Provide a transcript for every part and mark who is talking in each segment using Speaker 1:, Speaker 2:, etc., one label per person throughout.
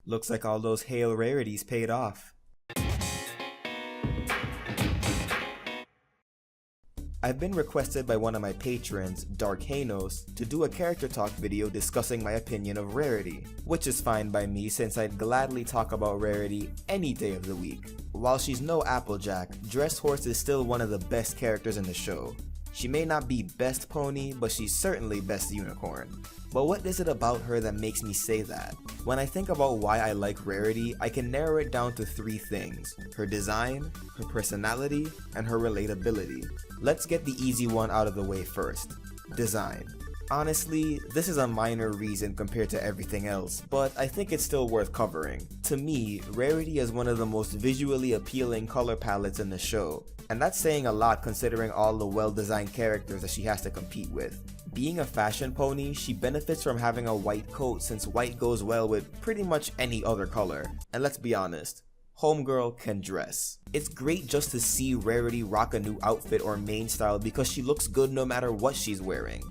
Speaker 1: Looks like all those Hail Rarities paid off. I've been requested by one of my patrons, Darkhanos, to do a character talk video discussing my opinion of Rarity, which is fine by me since I'd gladly talk about Rarity any day of the week. While she's no Applejack, Dress Horse is still one of the best characters in the show. She may not be best pony, but she's certainly best unicorn. But what is it about her that makes me say that? When I think about why I like Rarity, I can narrow it down to 3 things: her design, her personality, and her relatability. Let's get the easy one out of the way first. Design. Honestly, this is a minor reason compared to everything else, but I think it's still worth covering. To me, Rarity is one of the most visually appealing color palettes in the show, and that's saying a lot considering all the well-designed characters that she has to compete with. Being a fashion pony, she benefits from having a white coat since white goes well with pretty much any other color. And let's be honest, homegirl can dress. It's great just to see Rarity rock a new outfit or main style because she looks good no matter what she's wearing.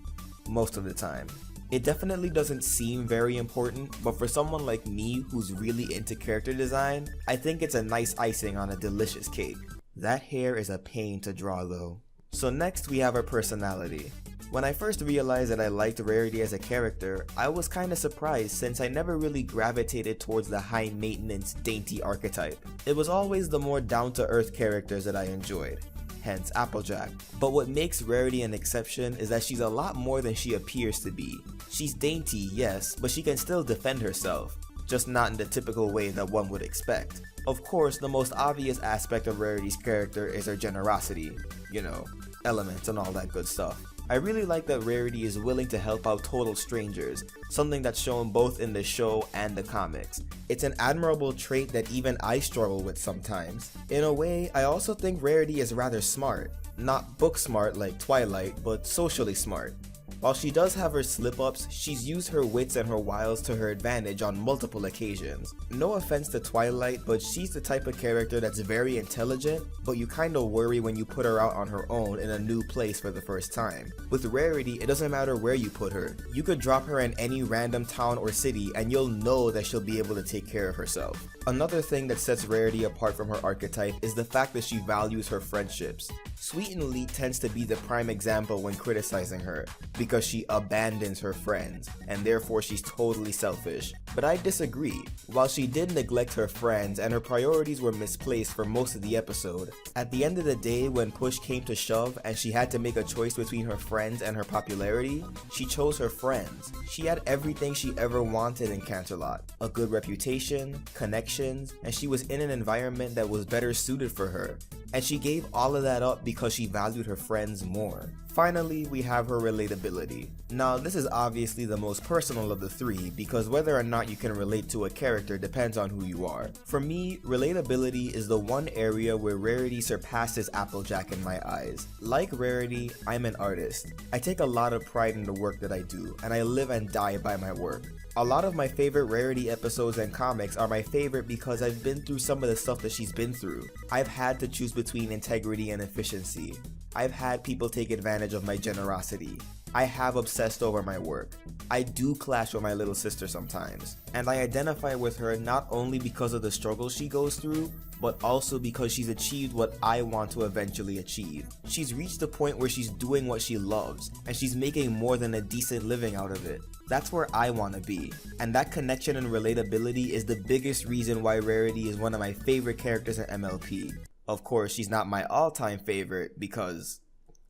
Speaker 1: Most of the time. It definitely doesn't seem very important, but for someone like me who's really into character design, I think it's a nice icing on a delicious cake. That hair is a pain to draw though. So next we have her personality. When I first realized that I liked Rarity as a character, I was kinda surprised since I never really gravitated towards the high maintenance, dainty archetype. It was always the more down-to-earth characters that I enjoyed. Hence Applejack. But what makes Rarity an exception is that she's a lot more than she appears to be. She's dainty, yes, but she can still defend herself, just not in the typical way that one would expect. Of course, the most obvious aspect of Rarity's character is her generosity, you know, elements and all that good stuff. I really like that Rarity is willing to help out total strangers, something that's shown both in the show and the comics. It's an admirable trait that even I struggle with sometimes. In a way, I also think Rarity is rather smart. Not book smart like Twilight, but socially smart. While she does have her slip-ups, she's used her wits and her wiles to her advantage on multiple occasions. No offense to Twilight, but she's the type of character that's very intelligent, but you kinda worry when you put her out on her own in a new place for the first time. With Rarity, it doesn't matter where you put her. You could drop her in any random town or city and you'll know that she'll be able to take care of herself. Another thing that sets Rarity apart from her archetype is the fact that she values her friendships. Sweet and Lee tends to be the prime example when criticizing her, because she abandons her friends, and therefore she's totally selfish. But I disagree. While she did neglect her friends and her priorities were misplaced for most of the episode, at the end of the day when push came to shove and she had to make a choice between her friends and her popularity, she chose her friends. She had everything she ever wanted in Canterlot. A good reputation, connections, and she was in an environment that was better suited for her. And she gave all of that up because she valued her friends more. Finally, we have her relatability. Now, this is obviously the most personal of the 3 because whether or not you can relate to a character depends on who you are. For me, relatability is the one area where Rarity surpasses Applejack in my eyes. Like Rarity, I'm an artist. I take a lot of pride in the work that I do, and I live and die by my work. A lot of my favorite Rarity episodes and comics are my favorite because I've been through some of the stuff that she's been through. I've had to choose between integrity and efficiency. I've had people take advantage of my generosity. I have obsessed over my work. I do clash with my little sister sometimes. And I identify with her not only because of the struggles she goes through, but also because she's achieved what I want to eventually achieve. She's reached the point where she's doing what she loves, and she's making more than a decent living out of it. That's where I want to be. And that connection and relatability is the biggest reason why Rarity is one of my favorite characters in MLP. Of course, she's not my all-time favorite because,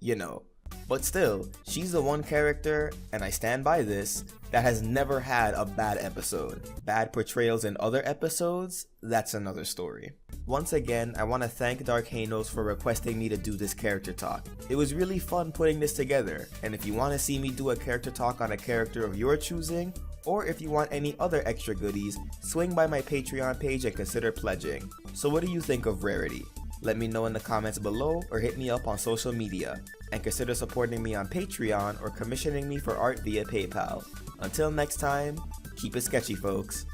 Speaker 1: you know. But still, she's the one character, and I stand by this, that has never had a bad episode. Bad portrayals in other episodes? That's another story. Once again, I want to thank Darkhanos for requesting me to do this character talk. It was really fun putting this together, and if you want to see me do a character talk on a character of your choosing, or if you want any other extra goodies, swing by my Patreon page and consider pledging. So what do you think of Rarity? Let me know in the comments below or hit me up on social media. And consider supporting me on Patreon or commissioning me for art via PayPal. Until next time, keep it sketchy, folks.